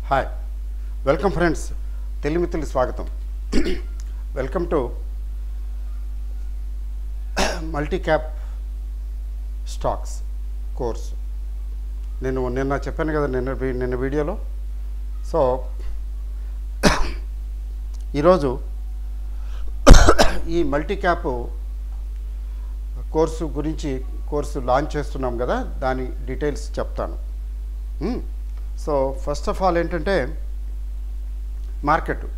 Hi welcome friends తెలిమితులు స్వాగతం welcome to multi cap stocks course. నేను నిన్న చెప్పాను కదా నిన్న వీడియోలో. సో ఈరోజు ఈ మల్టీ క్యాప్ కోర్సు లాంచ్ చేస్తున్నాం కదా, దాని డీటెయిల్స్ చెప్తాను. సో ఫస్ట్ ఆఫ్ ఆల్ ఏంటంటే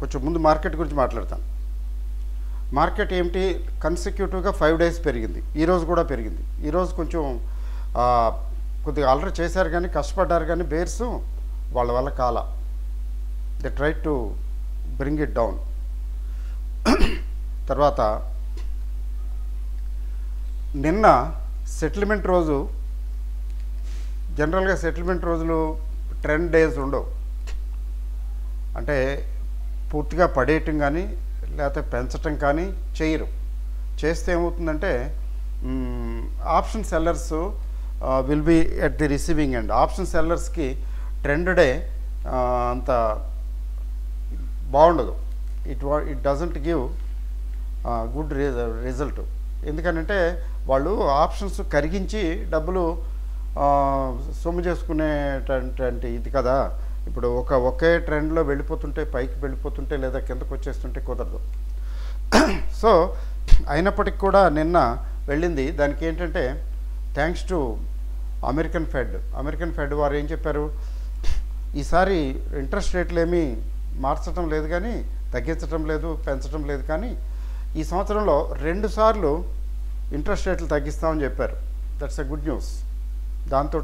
కొంచెం ముందు మార్కెట్ గురించి మాట్లాడతాను. మార్కెట్ ఏమిటి, కన్సిక్యూటివ్గా 5 days పెరిగింది. ఈరోజు కూడా పెరిగింది. ఈరోజు కొంచెం కొద్దిగా అలర్ చేశారు కానీ, కష్టపడ్డారు కానీ బేర్స్ వాళ్ళ వల్ల కాల. They try to bring it down. తర్వాత నిన్న సెటిల్మెంట్ రోజు, జనరల్గా సెటిల్మెంట్ రోజులు ట్రెండ్ డేస్ ఉండవు. అంటే పూర్తిగా పడేయటం కానీ లేకపోతే పెంచటం కానీ చేయరు. చేస్తే ఏమవుతుందంటే option sellers will be at the receiving end. Option సెల్లర్స్కి ట్రెండ్ డే అంత బాగుండదు. It doesn't give good result. ఎందుకనంటే వాళ్ళు ఆప్షన్స్ కరిగించి డబ్బులు సొమ్ము చేసుకునేటటువంటి ఇది కదా. ఇప్పుడు ఒకే ట్రెండ్లో వెళ్ళిపోతుంటే, పైకి వెళ్ళిపోతుంటే లేదా కిందకు వచ్చేస్తుంటే కుదరదు. సో అయినప్పటికి కూడా నిన్న వెళ్ళింది. దానికి ఏంటంటే థ్యాంక్స్ టు అమెరికన్ ఫెడ్ వారు ఏం చెప్పారు, ఈసారి ఇంట్రెస్ట్ రేట్లు ఏమీ మార్చడం లేదు కానీ, తగ్గించడం లేదు, పెంచడం లేదు కానీ ఈ సంవత్సరంలో 2 సార్లు ఇంట్రెస్ట్ రేట్లు తగ్గిస్తామని చెప్పారు. That's a good news. దాంతో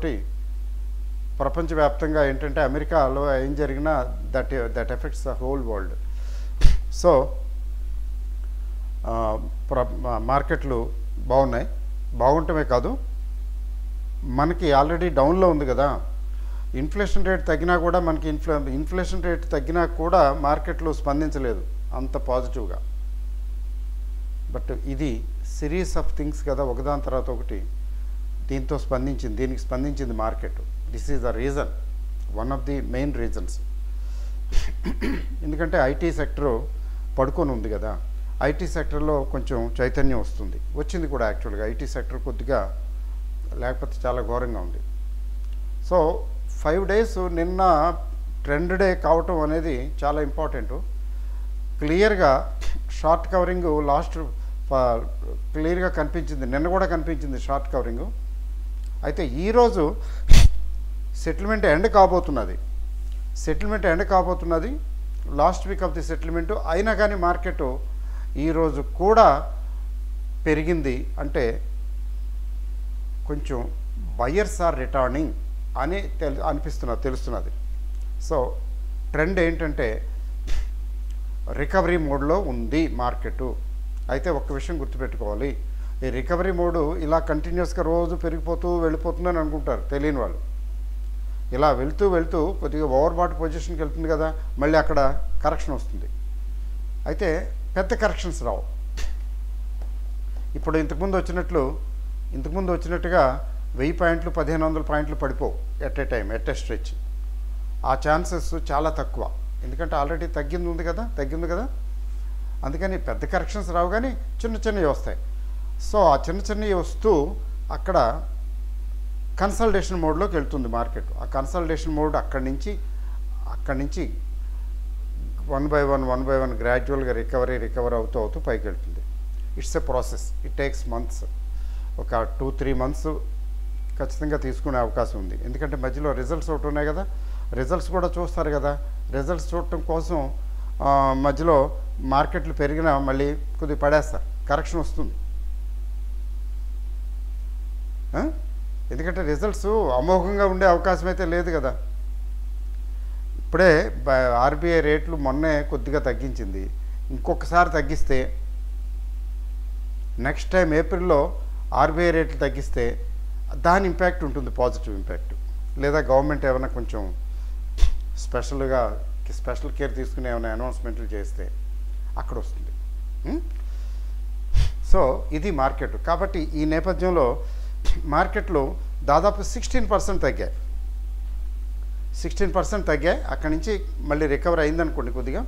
ప్రపంచవ్యాప్తంగా ఏంటంటే అమెరికాలో ఏం జరిగినా that effects the whole world. So మార్కెట్లు బాగున్నాయి. బాగుంటమే కాదు, మనకి ఆల్రెడీ డౌన్లో ఉంది కదా. ఇన్ఫ్లేషన్ రేట్ తగ్గినా కూడా మనకి ఇన్ఫ్లేషన్ రేట్ తగ్గినా కూడా మార్కెట్లు స్పందించలేదు అంత పాజిటివ్గా. బట్ ఇది సిరీస్ ఆఫ్ థింగ్స్ కదా, ఒకదాని తర్వాత ఒకటి దీనికి స్పందించింది market. This is the reason, one of the main reasons. ఎందుకంటే ఐటీ సెక్టర్ పడుకొని ఉంది కదా. ఐటీ సెక్టర్లో కొంచెం చైతన్యం వచ్చింది కూడా. యాక్చువల్గా ఐటీ సెక్టర్ కొద్దిగా లేకపోతే చాలా ఘోరంగా ఉంది. సో 5 days నిన్న ట్రెండ్ డే కావటం అనేది చాలా ఇంపార్టెంట్. క్లియర్గా షార్ట్ కవరింగ్ క్లియర్గా కనిపించింది. నిన్న కూడా కనిపించింది షార్ట్ కవరింగ్. అయితే ఈరోజు సెటిల్మెంట్ ఎండ్ కాబోతున్నది. Last week of the settlement అయినా కానీ మార్కెట్ ఈరోజు కూడా పెరిగింది. అంటే కొంచెం బయర్స్ ఆర్ రిటర్నింగ్ అని తెలుస్తున్నది. సో ట్రెండ్ ఏంటంటే రికవరీ మోడ్లో ఉంది మార్కెట్. అయితే ఒక్క విషయం గుర్తుపెట్టుకోవాలి, ఈ రికవరీ మోడు ఇలా కంటిన్యూస్గా రోజు పెరిగిపోతూ వెళ్ళిపోతుందని అనుకుంటారు తెలియని వాళ్ళు. ఇలా వెళ్తూ కొద్దిగా ఓవర్బాట్ పొజిషన్కి వెళ్తుంది కదా, మళ్ళీ అక్కడ కరెక్షన్ వస్తుంది. అయితే పెద్ద కరెక్షన్స్ రావు. ఇప్పుడు ఇంతకుముందు వచ్చినట్టుగా 1000 పాయింట్లు 1500 పాయింట్లు పడిపోవు ఎట్ ఎ స్ట్రెచ్. ఆ ఛాన్సెస్ చాలా తక్కువ. ఎందుకంటే ఆల్రెడీ తగ్గింది కదా. అందుకని పెద్ద కరెక్షన్స్ రావు కానీ చిన్నవి వస్తాయి. సో ఆ చిన్నవి వస్తూ అక్కడ కన్సల్టేషన్ మోడ్లోకి వెళ్తుంది మార్కెట్. ఆ కన్సల్టేషన్ మోడ్ అక్కడి నుంచి వన్ బై వన్ గ్రాడ్యువల్గా రికవర్ అవుతూ పైకి వెళ్తుంది. It's a process. It takes months. ఒక 2-3 months ఖచ్చితంగా తీసుకునే అవకాశం ఉంది. ఎందుకంటే మధ్యలో రిజల్ట్స్ ఒకటి ఉన్నాయి కదా, రిజల్ట్స్ కూడా చూస్తారు కదా. రిజల్ట్స్ చూడటం కోసం మధ్యలో మార్కెట్లు పెరిగినా మళ్ళీ కొద్దిగా పడేస్తారు, కరెక్షన్ వస్తుంది. ఎందుకంటే రిజల్ట్స్ అమోఘంగా ఉండే అవకాశం అయితే లేదు కదా. ఇప్పుడే ఆర్బీఐ రేట్లు మొన్నే కొద్దిగా తగ్గించింది. ఇంకొకసారి తగ్గిస్తే, నెక్స్ట్ టైం ఏప్రిల్లో ఆర్బీఐ రేట్లు తగ్గిస్తే దాని ఇంపాక్ట్ ఉంటుంది, పాజిటివ్ ఇంపాక్ట్. లేదా గవర్నమెంట్ ఏమైనా కొంచెం స్పెషల్ కేర్ తీసుకుని ఏమైనా అనౌన్స్మెంట్లు చేస్తే అక్కడ వస్తుంది. సో ఇది మార్కెట్. కాబట్టి ఈ నేపథ్యంలో మార్కెట్లో దాదాపు 16% తగ్గాయి. 16% తగ్గాయి. అక్కడి నుంచి మళ్ళీ రికవర్ అయిందనుకోండి కొద్దిగా.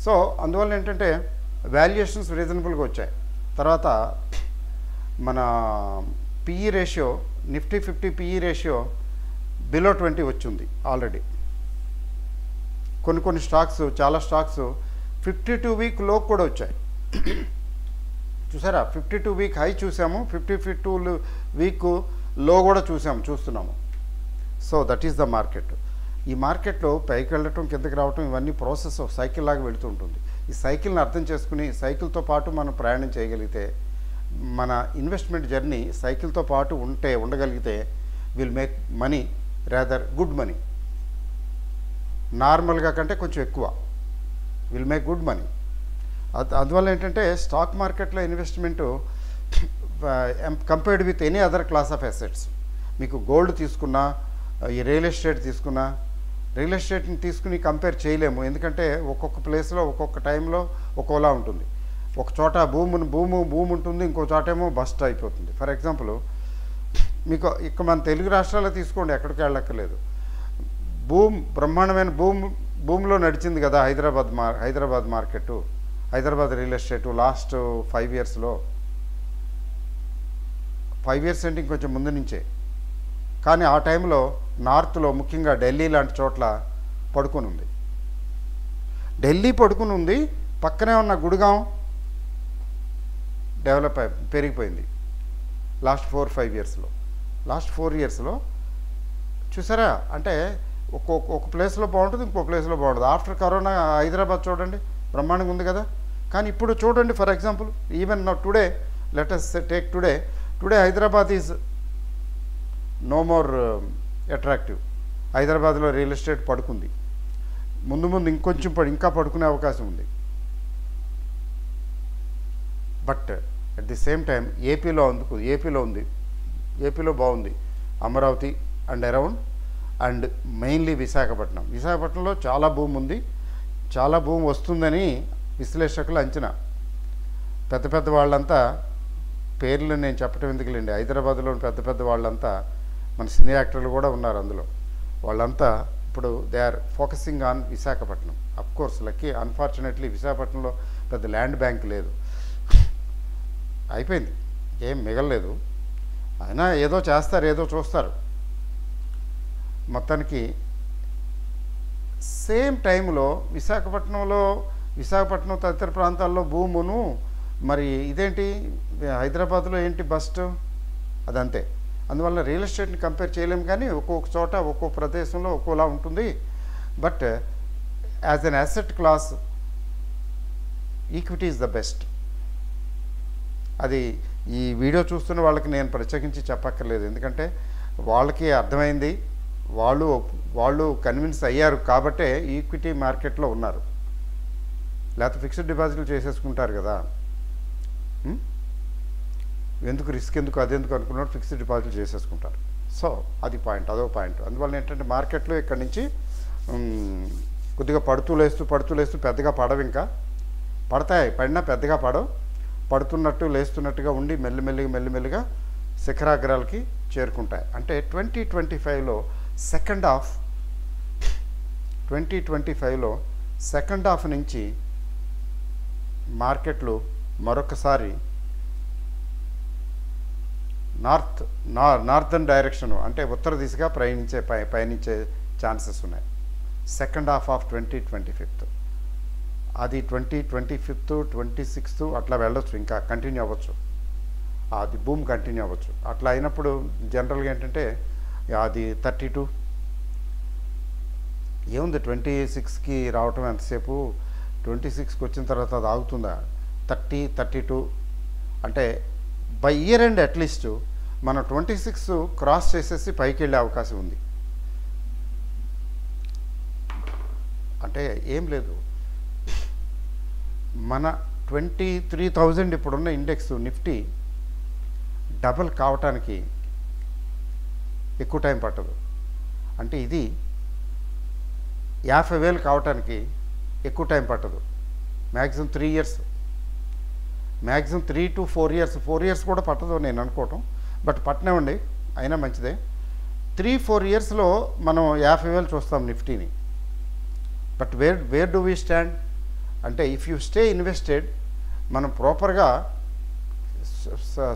సో అందువల్ల ఏంటంటే వాల్యుయేషన్స్ రీజనబుల్గా వచ్చాయి. తర్వాత మన PE ratio, Nifty 50 PE ratio below 20 వచ్చింది ఆల్రెడీ. కొన్ని స్టాక్స్, చాలా స్టాక్స్ 52 వీక్ లో కూడా వచ్చాయి. చూసారా, 52 వీక్ హై చూసాము, 52 వీక్ లో కూడా చూస్తున్నాము. So that is the market. ఈ మార్కెట్లో పైకి వెళ్ళటం, కిందకి రావటం, ఇవన్నీ ప్రాసెస్ ఆఫ్ సైకిల్ లాగా వెళుతూ ఉంటుంది. ఈ సైకిల్ని అర్థం చేసుకుని సైకిల్తో పాటు మనం ప్రయాణం చేయగలిగితే, మన ఇన్వెస్ట్మెంట్ జర్నీ సైకిల్తో పాటు ఉండగలిగితే will make money, rather good money. నార్మల్గా కంటే కొంచెం ఎక్కువ విల్ మేక్ గుడ్ మనీ. అందువల్ల ఏంటంటే స్టాక్ మార్కెట్లో investment compared with any other class of assets, మీకు గోల్డ్ తీసుకున్నా, ఈ రియల్ ఎస్టేట్ తీసుకున్నా, రియల్ ఎస్టేట్ని తీసుకుని కంపేర్ చేయలేము. ఎందుకంటే ఒక్కొక్క ప్లేస్లో ఒక్కొక్క టైంలో ఒక్కోలా ఉంటుంది. ఒక చోట భూమి ఉంటుంది, ఇంకో చోట ఏమో బస్ట్ అయిపోతుంది. ఫర్ ఎగ్జాంపుల్ మీకు ఇక్కడ మన తెలుగు రాష్ట్రాల్లో తీసుకోండి, ఎక్కడికి వెళ్ళక్కర్లేదు. బ్రహ్మాండమైన భూమిలో నడిచింది కదా Hyderabad market, Hyderabad real estate last 5 ఇయర్స్లో. 5 ఇయర్స్ అంటే ఇంకొంచెం ముందు నుంచే. కానీ ఆ టైంలో నార్త్లో, ముఖ్యంగా ఢిల్లీ లాంటి చోట్ల పడుకుని ఉంది. ఢిల్లీ పడుకుని ఉంది, పక్కనే ఉన్న గుడ్గాం డెవలప్ పెరిగిపోయింది లాస్ట్ 4-5 ఇయర్స్లో. లాస్ట్ 4 ఇయర్స్లో చూసారా, అంటే ఒక ప్లేస్లో బాగుంటుంది, ఇంకో ప్లేస్లో బాగుంటుంది. ఆఫ్టర్ కరోనా హైదరాబాద్ చూడండి బ్రహ్మాండంగా ఉంది కదా. కానీ ఇప్పుడు చూడండి, for example even today, let us take today Hyderabad is no more attractive. హైదరాబాద్లో రియల్ ఎస్టేట్ పడుకుంది. ముందు ఇంకొంచెం ఇంకా పడుకునే అవకాశం ఉంది. But at the same time ఏపీలో ఉంది, ఏపీలో బాగుంది. Amaravati and around, and mainly విశాఖపట్నంలో చాలా భూమి ఉంది, చాలా భూమి వస్తుందని విశ్లేషకులు అంచనా. పెద్ద వాళ్ళంతా పేర్లు నేను చెప్పటం ఎందుకులేండి, హైదరాబాద్లో పెద్ద వాళ్ళంతా మన సినీ యాక్టర్లు కూడా ఉన్నారు అందులో. వాళ్ళంతా ఇప్పుడు they are focusing on Visakhapatnam. Of course lucky, unfortunately విశాఖపట్నంలో పెద్ద ల్యాండ్ బ్యాంక్ లేదు, అయిపోయింది, ఏం మిగలలేదు. అయినా ఏదో చేస్తారు, ఏదో చూస్తారు. మొత్తానికి సేమ్ టైంలో విశాఖపట్నం తదితర ప్రాంతాల్లో భూమును, మరి ఇదేంటి హైదరాబాద్లో ఏంటి బస్ట్, అదంతే. అందువల్ల రియల్ ఎస్టేట్ని కంపేర్ చేయలేము. కానీ ఒక్కొక్క చోట ఒక్కొక్క ప్రదేశంలో ఒక్కోలా ఉంటుంది. But as an asset class equity is the best. అది ఈ వీడియో చూస్తున్న వాళ్ళకి నేను ప్రత్యేకించి చెప్పక్కర్లేదు, ఎందుకంటే వాళ్ళకి అర్థమైంది, వాళ్ళు కన్విన్స్ అయ్యారు కాబట్టే ఈక్విటీ మార్కెట్లో ఉన్నారు. లేకపోతే ఫిక్స్డ్ డిపాజిట్లు చేసేసుకుంటారు కదా, ఎందుకు రిస్క్, ఎందుకు అదెందుకు అనుకున్నాడు, ఫిక్స్డ్ డిపాజిట్లు చేసేసుకుంటారు. సో అది పాయింట్, అదో పాయింట్. అందువల్ల ఏంటంటే మార్కెట్లో ఇక్కడి నుంచి కొద్దిగా పడుతూ లేస్తూ పెద్దగా పడవు, ఇంకా పడతాయి, పడినా పెద్దగా పడవు, పడుతున్నట్టు లేస్తున్నట్టుగా ఉండి మెల్లిమెల్లిగా శిఖరాగ్రాలకి చేరుకుంటాయి. అంటే 2025లో సెకండ్ హాఫ్ నుంచి మార్కెట్లు మరొకసారి నార్థన్ డైరెక్షన్, అంటే ఉత్తర దిశగా పయనించే ఛాన్సెస్ ఉన్నాయి. Second half of 2025. అది 2025, 26 అట్లా వెళ్ళొచ్చు, ఇంకా కంటిన్యూ అవ్వచ్చు, అది భూమి కంటిన్యూ అవ్వచ్చు. అట్లా అయినప్పుడు జనరల్గా ఏంటంటే అది 32 ఏముంది, 26కి రావటం ఎంతసేపు, 26కి వచ్చిన తర్వాత అది ఆగుతుందా, 30, 32 అంటే బై ఇయర్ ఎండ్ అట్లీస్ట్ మనం 26 క్రాస్ చేసేసి పైకి వెళ్ళే అవకాశం ఉంది. అంటే ఏం లేదు, మన 23,000 ఇప్పుడున్న ఇండెక్స్ నిఫ్టీ డబల్ కావటానికి ఎక్కువ టైం పట్టదు. అంటే ఇది 50,000 కావటానికి ఎక్కువ టైం పట్టదు, maximum 3 years, maximum 3 to 4 years, 4 years కూడా పట్టదు నేను అనుకోవటం. బట్ పట్టనివ్వండి, అయినా మంచిదే. 3-4 ఇయర్స్లో మనం 50,000 చూస్తాం నిఫ్టీని. But where do we stand అంటే ఇఫ్ యూ స్టే ఇన్వెస్టెడ్, మనం ప్రాపర్గా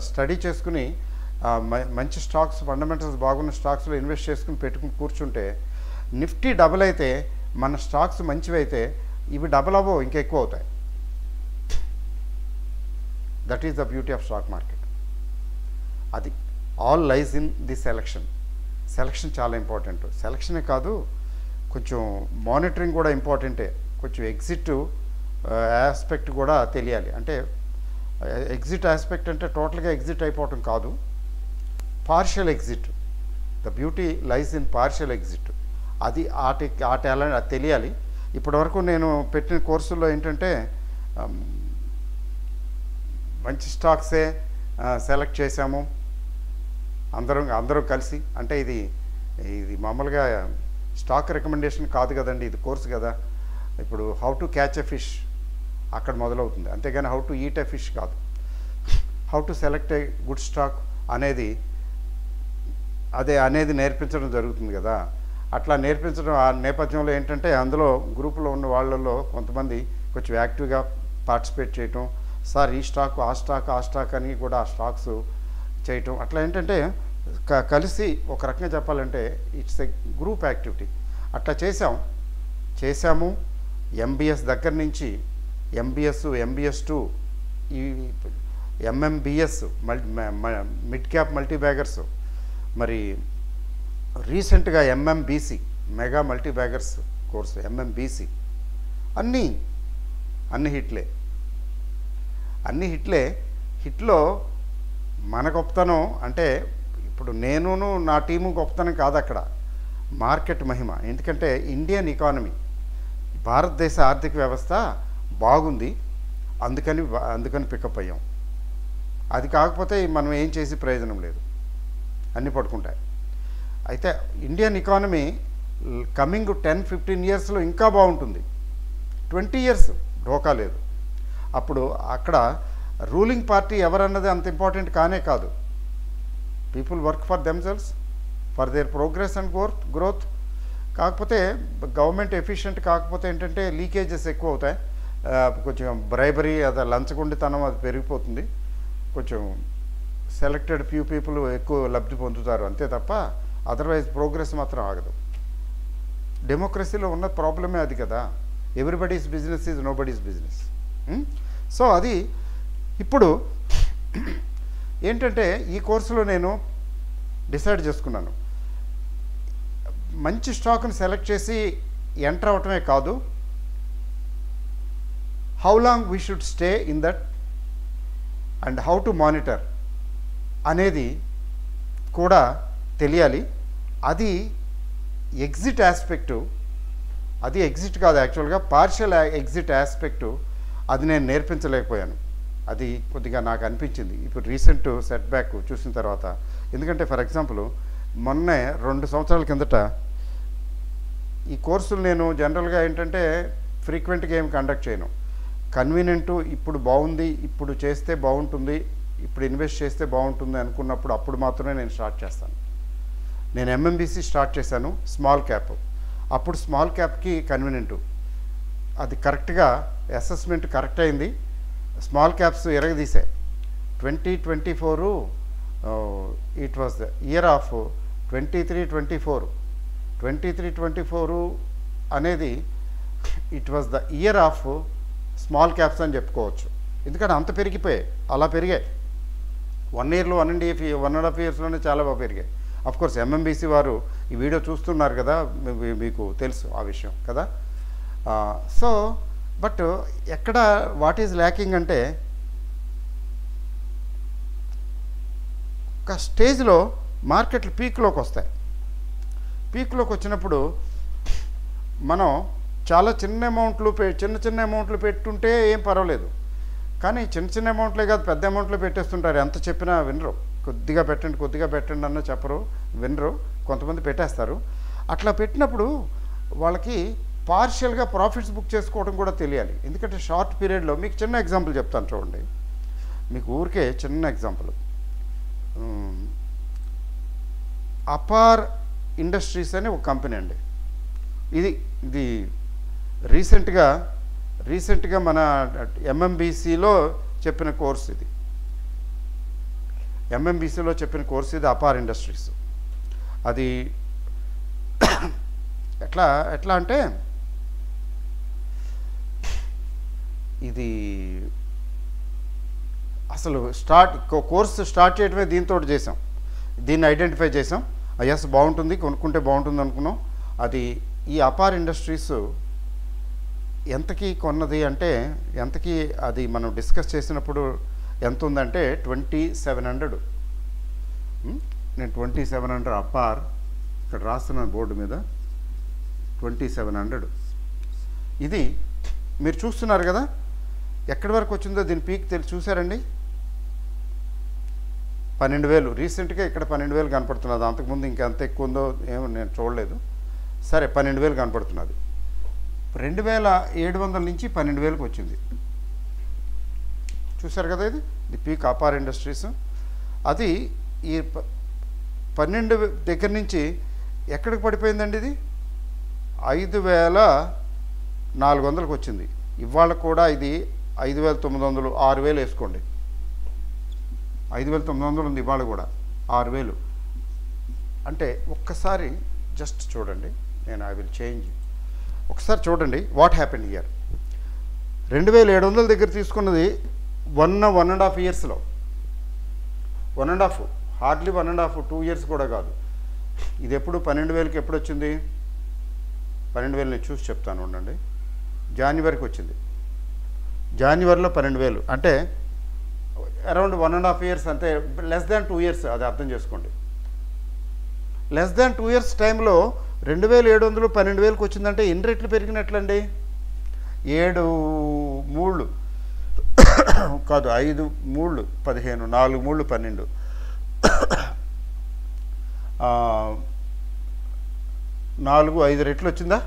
స్టడీ చేసుకుని మంచి స్టాక్స్, ఫండమెంటల్స్ బాగున్న స్టాక్స్లో ఇన్వెస్ట్ చేసుకుని పెట్టుకుని కూర్చుంటే నిఫ్టీ డబుల్ అయితే, మన స్టాక్స్ మంచివి అయితే ఇవి డబుల్ అవ్వవు, ఇంకా ఎక్కువ అవుతాయి. That is the beauty of stock market. అది all lies in the selection. Selection చాలా ఇంపార్టెంట్. సెలక్షనే కాదు, కొంచెం మానిటరింగ్ కూడా ఇంపార్టెంటే. కొంచెం ఎగ్జిట్ ఆస్పెక్ట్ కూడా తెలియాలి. అంటే ఎగ్జిట్ ఆస్పెక్ట్ అంటే టోటల్గా ఎగ్జిట్ అయిపోవటం కాదు, partial exit. The beauty lies in partial exit. అది ఆ టాలెంట్ అది తెలియాలి. ఇప్పటివరకు నేను పెట్టిన కోర్సుల్లో ఏంటంటే మంచి స్టాక్సే సెలెక్ట్ చేశాము అందరం కలిసి. అంటే ఇది మామూలుగా స్టాక్ రికమెండేషన్ కాదు కదండి, ఇది కోర్సు కదా. ఇప్పుడు how to catch a fish అక్కడ మొదలవుతుంది, అంతేగాని how to eat a fish కాదు. How to select a good stock అనేది నేర్పించడం జరుగుతుంది కదా. అట్లా నేర్పించడం ఆ నేపథ్యంలో ఏంటంటే అందులో గ్రూపులో ఉన్న వాళ్ళల్లో కొంతమంది కొంచెం యాక్టివ్గా పార్టిసిపేట్ చేయటం, సార్ ఈ స్టాక్ ఆ స్టాక్ అని కూడా ఆ స్టాక్స్ చేయటం. అట్లా ఏంటంటే కలిసి ఒక రకంగా చెప్పాలంటే ఇట్స్ ఎ గ్రూప్ యాక్టివిటీ. అట్లా చేశాము. ఎంబీఎస్ దగ్గర నుంచి ఎంబీఎస్2 ఈ ఎంఎంబిఎస్ మిడ్ క్యాప్ మల్టీ బ్యాగర్స్, మరి రీసెంట్గా ఎంఎంబీసీ మెగా మల్టీ బ్యాగర్స్ కోర్సు ఎంఎంబీసీ, అన్నీ హిట్లో మన గొప్పతనం అంటే ఇప్పుడు నేనును నా టీము గొప్పతనం కాదు, అక్కడ మార్కెట్ మహిమ. ఎందుకంటే ఇండియన్ ఎకానమీ, భారతదేశ ఆర్థిక వ్యవస్థ బాగుంది, అందుకని పికప్ అయ్యాం. అది కాకపోతే మనం ఏం చేసి ప్రయోజనం లేదు, అన్నీ పడుకుంటాయి. అయితే ఇండియన్ ఎకానమీ కమింగ్ 10-15 ఇయర్స్లో ఇంకా బాగుంటుంది. 20 ఇయర్స్ ఢోకా లేదు. అప్పుడు అక్కడ రూలింగ్ పార్టీ ఎవరన్నది అంత ఇంపార్టెంట్ కానే కాదు. People work for themselves, for their progress and growth. కాకపోతే గవర్నమెంట్ ఎఫిషియెంట్ కాకపోతే ఏంటంటే లీకేజెస్ ఎక్కువ అవుతాయి, కొంచెం బ్రైబరీ, అది లంచగొండితనం అది పెరిగిపోతుంది, కొంచెం సెలెక్టెడ్ ఫ్యూ పీపుల్ ఎక్కువ లబ్ధి పొందుతారు అంతే తప్ప అదర్వైజ్ ప్రోగ్రెస్ మాత్రం ఆగదు. డెమోక్రసీలో ఉన్న ప్రాబ్లమే అది కదా, everybody's business is nobody's business. So అది ఇప్పుడు ఏంటంటే ఈ కోర్సులో నేను డిసైడ్ చేసుకున్నాను, మంచి స్టాక్ని సెలెక్ట్ చేసి ఎంటర్ అవటమే కాదు, how long we should stay in that and how to monitor అనేది కూడా తెలియాలి. అది ఎగ్జిట్ ఆస్పెక్టు, అది ఎగ్జిట్ కాదు యాక్చువల్గా పార్షియల్ ఎగ్జిట్ ఆస్పెక్టు, అది నేను నేర్పించలేకపోయాను. అది కొద్దిగా నాకు అనిపించింది ఇప్పుడు రీసెంట్ సెట్ బ్యాక్ చూసిన తర్వాత. ఎందుకంటే ఫర్ ఎగ్జాంపుల్ మొన్నే 2 సంవత్సరాల కిందట ఈ కోర్సులు నేను జనరల్గా ఏంటంటే ఫ్రీక్వెంట్గా ఏం కండక్ట్ చేయను. కన్వీనియంటు, ఇప్పుడు బాగుంది, ఇప్పుడు చేస్తే బాగుంటుంది, ఇప్పుడు ఇన్వెస్ట్ చేస్తే బాగుంటుంది అనుకున్నప్పుడు అప్పుడు మాత్రమే నేను స్టార్ట్ చేస్తాను. నేను ఎంఎంబీసీ స్టార్ట్ చేశాను, స్మాల్ క్యాప్. అప్పుడు స్మాల్ క్యాప్కి కన్వీనియంటు, అది కరెక్ట్గా అసెస్మెంట్ కరెక్ట్ అయింది. స్మాల్ క్యాప్స్ ఎరగదీసాయి. 2024 it was the year of 23-24 అనేది it was the year of small caps అని చెప్పుకోవచ్చు. ఎందుకంటే అంత పెరిగిపోయాయి, అలా పెరిగాయి. 1 ఇయర్లో 1.5 ఇయర్స్లోనే చాలా బాగా పెరిగాయి. అఫ్కోర్స్ ఎంఎంబీసీ వారు ఈ వీడియో చూస్తున్నారు కదా, మీకు తెలుసు ఆ విషయం కదా. సో బట్ ఎక్కడ వాట్ ఈజ్ ల్యాకింగ్ అంటే ఒక స్టేజ్లో మార్కెట్లు పీక్లోకి వస్తాయి. పీక్లోకి వచ్చినప్పుడు మనం చాలా చిన్న అమౌంట్లు పెట్టుంటే ఏం పర్వాలేదు, కానీ చిన్న అమౌంట్లే కాదు పెద్ద అమౌంట్లో పెట్టేస్తుంటారు. ఎంత చెప్పినా వినరు. కొద్దిగా పెట్టండి అన్న చెప్పరు, వినరు. కొంతమంది పెట్టేస్తారు. అట్లా పెట్టినప్పుడు వాళ్ళకి పార్షియల్గా ప్రాఫిట్స్ బుక్ చేసుకోవడం కూడా తెలియాలి. ఎందుకంటే షార్ట్ పీరియడ్లో మీకు చిన్న ఎగ్జాంపుల్ చెప్తాను చూడండి. మీకు ఊరికే చిన్న ఎగ్జాంపుల్, అపార్ ఇండస్ట్రీస్ అనే ఒక కంపెనీ అండి. ఇది రీసెంట్గా మన ఎంఎంబీసీలో చెప్పిన కోర్స్ ఇది. ఎంఎంబీసీలో చెప్పిన కోర్స్ ఇది అపార్ ఇండస్ట్రీస్. అది ఎట్లా అంటే ఇది అసలు కోర్సు స్టార్ట్ చేయడమే దీంతో చేసాం. దీన్ని ఐడెంటిఫై చేసాం. ఎస్ బాగుంటుంది, కొనుక్కుంటే బాగుంటుంది అనుకున్నాం. అది ఈ అపార్ ఇండస్ట్రీస్ ఎంతకీ కొన్నది అంటే ఎంతకీ అది మనం డిస్కస్ చేసినప్పుడు ఎంత ఉందంటే 2700. నేను 2700 అపార్ ఇక్కడ రాస్తున్నాను బోర్డు మీద 2700. ఇది మీరు చూస్తున్నారు కదా, ఎక్కడి వరకు వచ్చిందో దీని పీక్ చూసారండి 12,000. రీసెంట్గా ఇక్కడ 12,000 కనపడుతున్నది. అంతకుముందు ఇంకా ఎంత ఎక్కువ ఉందో ఏమో నేను చూడలేదు. సరే 12,000 కనపడుతున్నది. 2,700 నుంచి 12,000కి వచ్చింది. చూసారు కదా, ఇది పీక్ అపార్ ఇండస్ట్రీస్. అది ఈ 12 దగ్గర నుంచి ఎక్కడికి పడిపోయిందండి? ఇది 5,400కి వచ్చింది. ఇవాళ కూడా ఇది 5,900, 6,000 వేసుకోండి. 5,900 ఉంది ఇవాళ కూడా. 6,000 అంటే ఒక్కసారి జస్ట్ చూడండి. నేను ఐ విల్ చేంజ్. ఒకసారి చూడండి వాట్ హ్యాపెండ్ హియర్. 2,700 దగ్గర తీసుకున్నది 1.5 ఇయర్స్లో. 1.5, హార్డ్లీ 1.5, 2 ఇయర్స్ కూడా కాదు. ఇది ఎప్పుడు 12,000కి ఎప్పుడు వచ్చింది? 12,000 నేను చూసి చెప్తాను ఉండండి. జనవరికి వచ్చింది. జనవరిలో 12,000 అంటే అరౌండ్ 1.5 ఇయర్స్, అంటే లెస్ దాన్ 2 ఇయర్స్. అది అర్థం చేసుకోండి. లెస్ దాన్ 2 ఇయర్స్ టైంలో 2,700 12,000కి వచ్చిందంటే ఎన్ని రెట్లు పెరిగినట్లండి? 7 3 కాదు, 5 3 15, 4 3 12, 4 5 రెట్లు వచ్చిందా?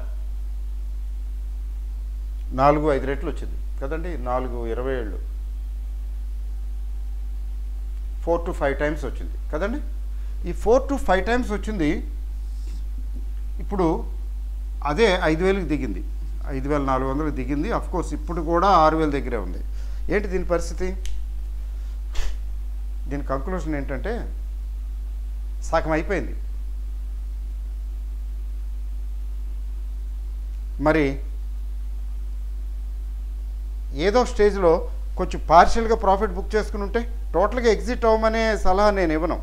4 5 రెట్లు వచ్చింది కదండి. 4 27, 4 to 5 టైమ్స్ వచ్చింది కదండి. ఈ 4 to 5 టైమ్స్ వచ్చింది. ఇప్పుడు అదే 5,000కి దిగింది. 5,400కి దిగింది. అఫ్కోర్స్ ఇప్పుడు కూడా 6,000 దగ్గరే ఉంది. ఏంటి దీని పరిస్థితి? దీని కంక్లూషన్ ఏంటంటే సగం అయిపోయింది. మరి ఏదో స్టేజ్లో కొంచెం పార్షియల్గా ప్రాఫిట్ బుక్ చేసుకుని ఉంటే టోటల్గా ఎగ్జిట్ అవ్వమనే సలహా నేను ఇవ్వను.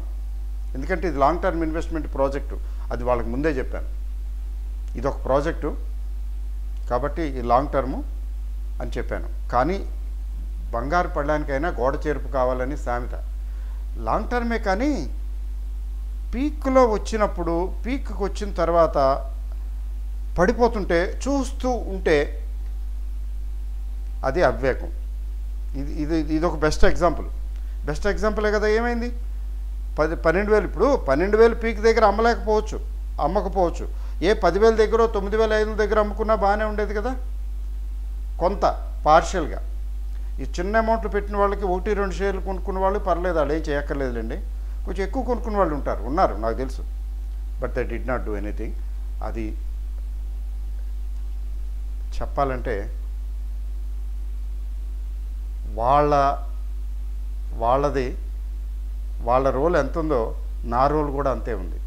ఎందుకంటే ఇది లాంగ్ టర్మ్ ఇన్వెస్ట్మెంట్ ప్రాజెక్టు. అది వాళ్ళకి ముందే చెప్పాను. ఇది ఒక ప్రాజెక్టు కాబట్టి ఈ లాంగ్ టర్ము అని చెప్పాను. కానీ బంగారు పడడానికైనా గోడ చేరుపు కావాలని సామెత. లాంగ్ టర్మే, కానీ పీక్లో వచ్చినప్పుడు, పీక్కి వచ్చిన తర్వాత పడిపోతుంటే చూస్తూ ఉంటే అది అవివేకం. ఇది ఒక బెస్ట్ ఎగ్జాంపులే కదా. ఏమైంది? 12,000. ఇప్పుడు 12,000 పీక్ దగ్గర అమ్మకపోవచ్చు. ఏ 10,000 దగ్గర 9,500 దగ్గర అమ్ముకున్నా బాగానే ఉండేది కదా. కొంత పార్షియల్గా ఈ చిన్న అమౌంట్లు పెట్టిన వాళ్ళకి 1-2 షేర్లు కొనుక్కున్న వాళ్ళు పర్లేదు, వాళ్ళు ఏం చేయక్కర్లేదులేండి. కొంచెం ఎక్కువ కొనుక్కున్న వాళ్ళు ఉన్నారు నాకు తెలుసు. But they did not do anything. అది చెప్పాలంటే వాళ్ళ రోల్ ఎంత ఉందో నా రోల్ కూడా అంతే ఉంది.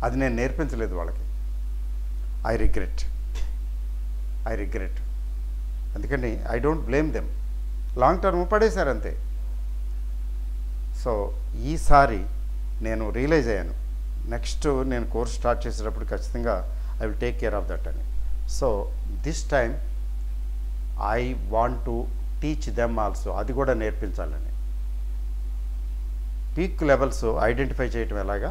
అది నేను నేర్పించలేదు వాళ్ళకి. I regret. అందుకని I don't blame them. Long term పడేశారు అంతే. సో ఈసారి నేను రియలైజ్ అయ్యాను, నెక్స్ట్ నేను కోర్స్ స్టార్ట్ చేసేటప్పుడు ఖచ్చితంగా I will take care of that అని. So this time I want to teach them also. అది కూడా నేర్పించాలని. పీక్ లెవెల్స్ ఐడెంటిఫై చేయటం ఎలాగా,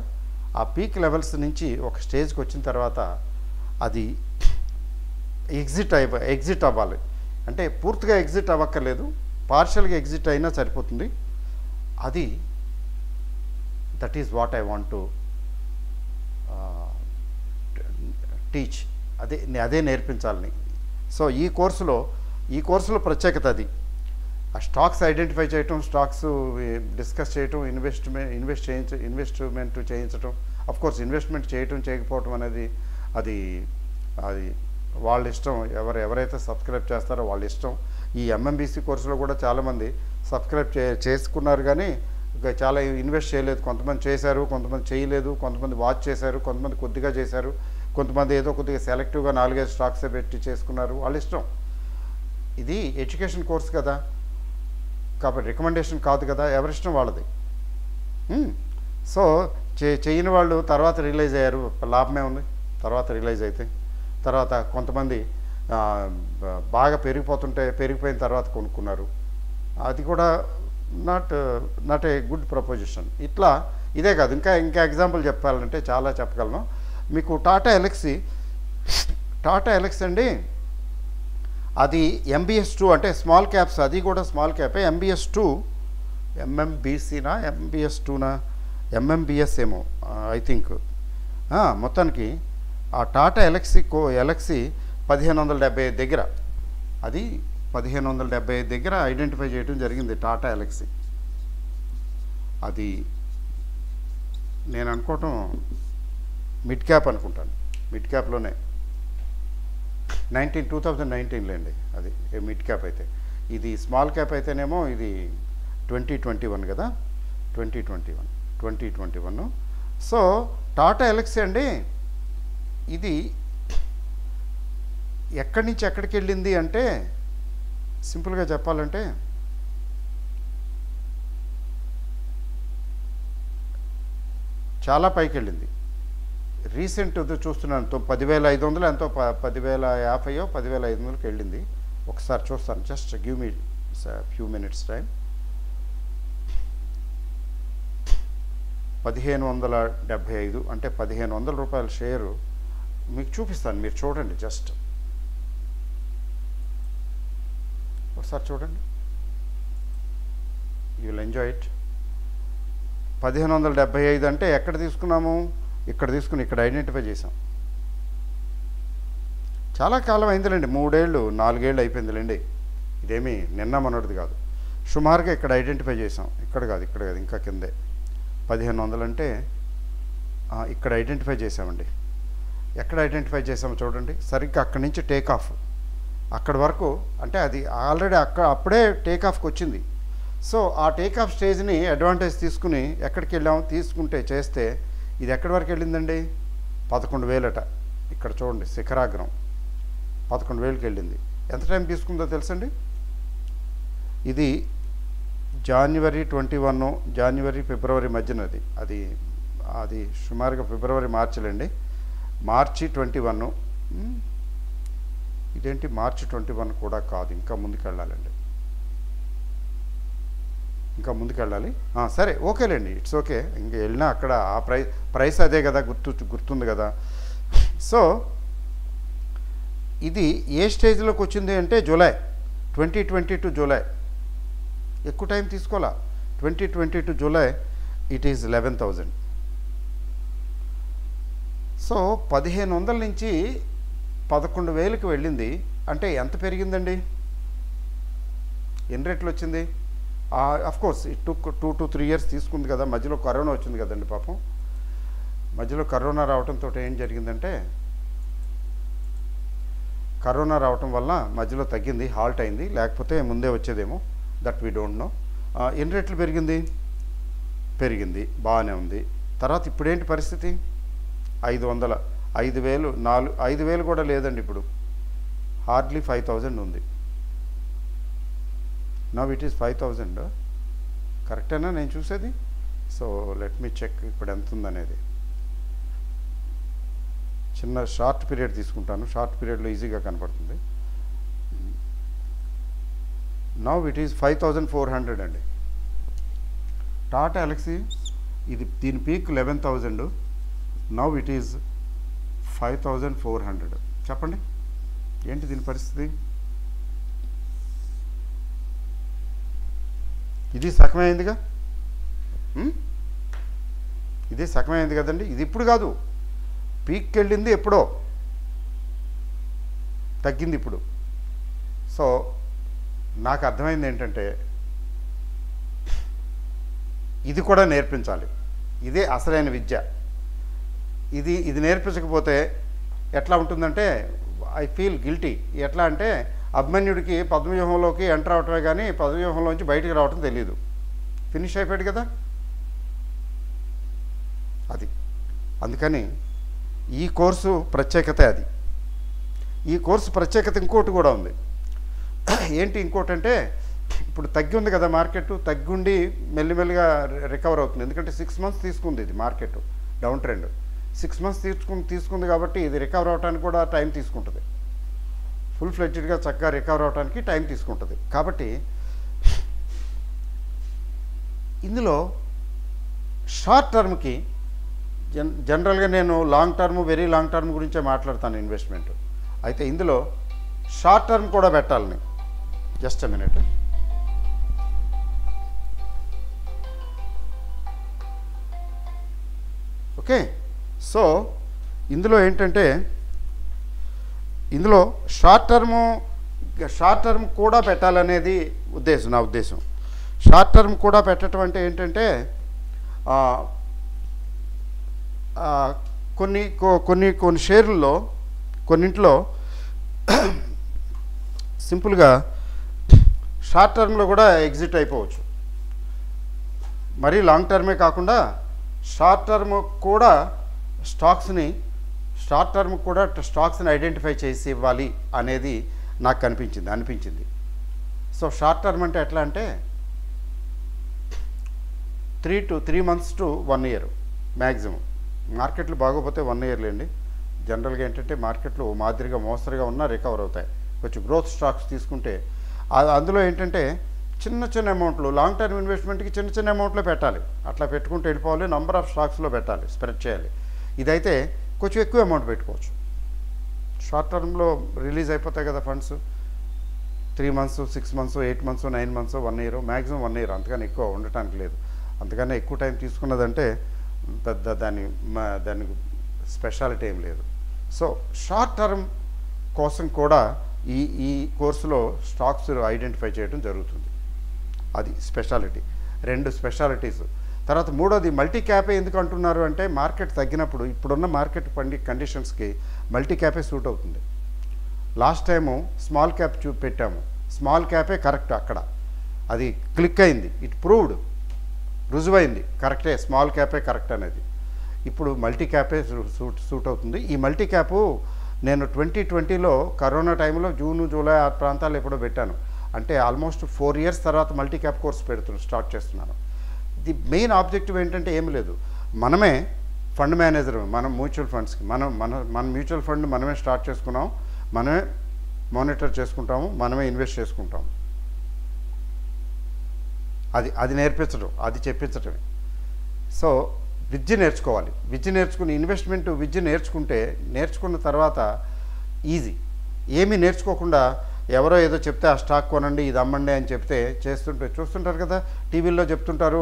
ఆ పీక్ లెవెల్స్ నుంచి ఒక స్టేజ్కి వచ్చిన తర్వాత అది ఎగ్జిట్ అవ్వాలి. అంటే పూర్తిగా ఎగ్జిట్ అవ్వక్కర్లేదు, పార్షియల్గా ఎగ్జిట్ అయినా సరిపోతుంది. That is what I want to teach. అదే నేర్పించాలని. సో ఈ కోర్సులో ప్రత్యేకత అది. ఆ స్టాక్స్ ఐడెంటిఫై చేయటం, స్టాక్స్ డిస్కస్ చేయటం, ఇన్వెస్ట్మెంట్ చేయించటం, కోర్స్ ఇన్వెస్ట్మెంట్ చేయటం చేయకపోవటం అనేది అది అది వాళ్ళ ఇష్టం. ఎవరైతే సబ్స్క్రైబ్ చేస్తారో వాళ్ళ ఇష్టం. ఈ ఎంఎంబీసీ కోర్సులో కూడా చాలామంది సబ్స్క్రైబ్ చేసుకున్నారు, కానీ చాలా ఇన్వెస్ట్ చేయలేదు. కొంతమంది చేశారు, కొంతమంది చేయలేదు, కొంతమంది వాచ్ చేశారు, కొంతమంది కొద్దిగా చేశారు, కొంతమంది ఏదో కొద్దిగా సెలెక్టివ్గా 4-5 స్టాక్సే పెట్టి చేసుకున్నారు. వాళ్ళ ఇష్టం. ఇది ఎడ్యుకేషన్ కోర్స్ కదా, కాబట్టి రికమెండేషన్ కాదు కదా, ఎవరిష్టం వాళ్ళది. సో చేయని వాళ్ళు తర్వాత రియలైజ్ అయ్యారు, లాభమే ఉంది. తర్వాత రియలైజ్ అయితే తర్వాత కొంతమంది బాగా పెరిగిపోయిన తర్వాత కొనుక్కున్నారు. అది కూడా నాట్ ఏ గుడ్ ప్రపోజిషన్. ఇదే కాదు, ఇంకా ఎగ్జాంపుల్ చెప్పాలంటే చాలా చెప్పగలను మీకు. టాటా ఎలక్సీ అండి, అది MBS 2 అంటే స్మాల్ క్యాప్స్, అది కూడా స్మాల్ క్యాపే. MBS 2 MMBCనా MBS 2నా MMBS ఏమో ఐ థింక్. మొత్తానికి ఆ టాటా ఎలక్సీ 1575 దగ్గర, అది 1575 దగ్గర ఐడెంటిఫై చేయడం జరిగింది టాటా ఎలక్సీ. అది నేను అనుకోవటం మిడ్ క్యాప్ అనుకుంటాను, మిడ్ క్యాప్లోనే 2019 లేండి, అది మిడ్ క్యాప్ అయితే. ఇది స్మాల్ క్యాప్ అయితేనేమో ఇది 2021 కదా, 2021. సో టాటా ఎలక్సీ అండి, ఇది ఎక్కడి నుంచి ఎక్కడికి వెళ్ళింది అంటే, సింపుల్గా చెప్పాలంటే చాలా పైకి వెళ్ళింది. రీసెంట్ చూస్తున్నాను 10,500 ఎంతో, 10,050 10,500కి వెళ్ళింది. ఒకసారి చూస్తాను, just give me few minutes time. 1575 అంటే 1,500 రూపాయల షేరు మీకు చూపిస్తాను, మీరు చూడండి. జస్ట్ ఒకసారి చూడండి, యూ విల్ ఎంజాయ్ ఇట్. 1575 అంటే ఎక్కడ తీసుకున్నాము, ఇక్కడ తీసుకుని ఇక్కడ ఐడెంటిఫై చేసాం. చాలా కాలం అయిందిలేండి, 3 ఏళ్ళు 4 ఏళ్ళు అయిపోయిందిలేండి. ఇదేమీ నిన్న మొన్నటిది కాదు. సుమారుగా ఇక్కడ ఐడెంటిఫై చేసాం, ఇక్కడ కాదు ఇంకా కిందే. 1500 అంటే ఇక్కడ ఐడెంటిఫై చేసామండి. ఎక్కడ ఐడెంటిఫై చేసామో చూడండి, సరిగ్గా అక్కడి నుంచి టేక్ ఆఫ్ అక్కడి వరకు, అంటే అది ఆల్రెడీ అప్పుడే టేక్ ఆఫ్కి వచ్చింది. సో ఆ టేక్ ఆఫ్ స్టేజ్ని అడ్వాంటేజ్ తీసుకుని ఎక్కడికి వెళ్ళాము, చేస్తే ఇది ఎక్కడి వరకు వెళ్ళిందండి, 11,000 ఇక్కడ చూడండి, శిఖరాగ్రం 11,000కి వెళ్ళింది. ఎంత టైం తీసుకుందో తెలుసండి, ఇది జనవరి 21 జనవరి ఫిబ్రవరి మధ్యనది. అది సుమారుగా ఫిబ్రవరి మార్చిలండి, మార్చి 21. ఇదేంటి మార్చి 21 కూడా కాదు, ఇంకా ముందుకు వెళ్ళాలండి, ఇంకా ముందుకు వెళ్ళాలి. సరే ఓకేలేండి, ఇట్స్ ఓకే. ఇంకా వెళ్ళినా అక్కడ ఆ ప్రైస్ అదే కదా, గుర్తుంది కదా. సో ఇది ఏ స్టేజ్లోకి వచ్చింది అంటే జూలై 2022 జూలై, ఎక్కువ టైం తీసుకోవాలా. 2022 జూలై ఇట్ ఈజ్ 11,000. సో 1500 నుంచి 11,000కి వెళ్ళింది. అంటే ఎంత పెరిగిందండి, ఎన్ని రెట్లు వచ్చింది? Course it took 2 to 3 years తీసుకుంది కదా. మధ్యలో కరోనా వచ్చింది కదండి పాపం. మధ్యలో కరోనా రావడంతో ఏం జరిగిందంటే, కరోనా రావటం వల్ల మధ్యలో తగ్గింది, హాల్ట్ అయింది, లేకపోతే ముందే వచ్చేదేమో, దట్ వీ డోంట్ నో. ఎన్ని రెట్లు పెరిగింది, బాగానే ఉంది. తర్వాత ఇప్పుడేంటి పరిస్థితి, 5,000 5,000 కూడా లేదండి ఇప్పుడు, హార్డ్లీ 5,000 ఉంది. నవ్ ఇట్ ఈస్ 5,000, కరెక్టేనా నేను చూసేది? సో లెట్ మీ చెక్ ఇప్పుడు ఎంత ఉందనేది. చిన్న షార్ట్ పీరియడ్ తీసుకుంటాను, షార్ట్ పీరియడ్లో ఈజీగా కనపడుతుంది. నవ్ ఇట్ ఈస్ 5,400 అండి. టాటా ఎలక్సీ దీని పీక్ 11,000, నవ్ ఇట్ ఈజ్ 5,400. చెప్పండి ఏంటి దీని పరిస్థితి? ఇది సగమైందిగా, ఇది సగమైంది కదండి. ఇది ఇప్పుడు కాదు, పీక్కి వెళ్ళింది ఎప్పుడో, తగ్గింది ఇప్పుడు. సో నాకు అర్థమైంది ఏంటంటే, ఇది కూడా నేర్పించాలి, ఇదే అసలైన విద్య. ఇది నేర్పించకపోతే ఎట్లా ఉంటుందంటే ఐ ఫీల్ గిల్టీ. ఎట్లా అంటే అభిమన్యుడికి పద్మవ్యూహంలోకి ఎంటర్ అవటమే కానీ పద్మవ్యూహంలోంచి బయటికి రావటం తెలియదు. ఫినిష్ అయిపోయాడు కదా. అది అందుకని ఈ కోర్సు ప్రత్యేకత అది. ఈ కోర్సు ప్రత్యేకత ఇంకోటి కూడా ఉంది. ఏంటి ఇంకోటి అంటే, ఇప్పుడు తగ్గి ఉంది కదా మార్కెట్, తగ్గుండి మెల్లిమెల్లిగా రికవర్ అవుతుంది. ఎందుకంటే 6 months తీసుకుంది ఇది మార్కెట్ డౌన్ ట్రెండ్. 6 months తీసుకుంది కాబట్టి ఇది రికవర్ అవడానికి కూడా టైం తీసుకుంటుంది. ఫుల్ ఫ్లెడ్జ్డ్గా చక్కగా రికవర్ అవడానికి టైం తీసుకుంటుంది. కాబట్టి ఇందులో షార్ట్ టర్మ్కి జనరల్గా నేను long term, very long term గురించే మాట్లాడతాను ఇన్వెస్ట్మెంట్. అయితే ఇందులో షార్ట్ టర్మ్ కూడా పెట్టాలని. Just a minute. Okay, so ఇందులో ఏంటంటే, ఇందులో షార్ట్ టర్మ్ కూడా పెట్టాలనేది నా ఉద్దేశం. షార్ట్ టర్మ్ కూడా పెట్టడం అంటే ఏంటంటే, కొన్ని షేర్లలో కొన్నింట్లో సింపుల్గా షార్ట్ టర్మ్లో కూడా ఎగ్జిట్ అయిపోవచ్చు. మరీ లాంగ్ టర్మే కాకుండా షార్ట్ టర్మ్ కూడా స్టాక్స్ని ఐడెంటిఫై చేసి ఇవ్వాలి అనేది నాకు అనిపించింది. సో షార్ట్ టర్మ్ అంటే ఎట్లా అంటే 3 months to 1 year మ్యాక్సిమం. మార్కెట్లు బాగోపోతే 1 year లేండి. జనరల్గా ఏంటంటే మార్కెట్లు మాదిరిగా మోస్తరుగా ఉన్నా రికవర్ అవుతాయి. కొంచెం గ్రోత్ స్టాక్స్ తీసుకుంటే అందులో ఏంటంటే చిన్న అమౌంట్లు, లాంగ్ టర్మ్ ఇన్వెస్ట్మెంట్కి చిన్న అమౌంట్లో పెట్టాలి. అట్లా పెట్టుకుంటూ వెళ్ళిపోవాలి. నంబర్ ఆఫ్ స్టాక్స్లో పెట్టాలి, స్ప్రెడ్ చేయాలి. ఇదైతే కొంచెం ఎక్కువ అమౌంట్ పెట్టుకోవచ్చు. షార్ట్ టర్మ్లో రిలీజ్ అయిపోతాయి కదా funds. 3 months, 6 months, 8 months, 9 months, 1 year, maximum 1 year. అంతకని ఎక్కువ ఉండటానికి లేదు. అంతకన్నా ఎక్కువ టైం తీసుకున్నదంటే పెద్ద దానికి స్పెషాలిటీ ఏం లేదు. సో షార్ట్ టర్మ్ కోసం కూడా ఈ కోర్సులో స్టాక్స్ ఐడెంటిఫై చేయడం జరుగుతుంది. అది స్పెషాలిటీ. 2 స్పెషాలిటీస్. తర్వాత మూడోది మల్టీ క్యాపే ఎందుకు అంటున్నారు అంటే, మార్కెట్ తగ్గినప్పుడు ఇప్పుడున్న మార్కెట్ కండిషన్స్కి మల్టీ క్యాపే సూట్ అవుతుంది. లాస్ట్ టైము స్మాల్ క్యాప్ పెట్టాము. స్మాల్ క్యాపే కరెక్ట్. అక్కడ అది క్లిక్ అయింది. ఇట్ ప్రూవ్డ్, రుజువైంది కరెక్టే, స్మాల్ క్యాపే కరెక్ట్ అనేది. ఇప్పుడు మల్టీ క్యాపే సూట్ అవుతుంది. ఈ మల్టీ క్యాపు నేను 2020లో కరోనా టైంలో జూన్, జూలై ఆ ప్రాంతాల్లో ఎప్పుడో పెట్టాను. అంటే ఆల్మోస్ట్ 4 years తర్వాత మల్టీ క్యాప్ కోర్స్ స్టార్ట్ చేస్తున్నాను. ది మెయిన్ ఆబ్జెక్టివ్ ఏంటంటే ఏమి లేదు, మనమే ఫండ్ మేనేజర్, మనం మ్యూచువల్ ఫండ్స్కి మన మ్యూచువల్ ఫండ్ మనమే స్టార్ట్ చేసుకున్నాం, మనమే మానిటర్ చేసుకుంటాము, మనమే ఇన్వెస్ట్ చేసుకుంటాము. అది నేర్పించడం, అది చెప్పించటమే. సో విద్య నేర్చుకోవాలి. విద్య నేర్చుకుని ఇన్వెస్ట్మెంట్ విద్య నేర్చుకున్న తర్వాత ఈజీ. ఏమీ నేర్చుకోకుండా ఎవరో ఏదో చెప్తే ఆ స్టాక్ కొనండి, ఇది అమ్మండి అని చెప్తే చూస్తుంటారు కదా, టీవీల్లో చెప్తుంటారు,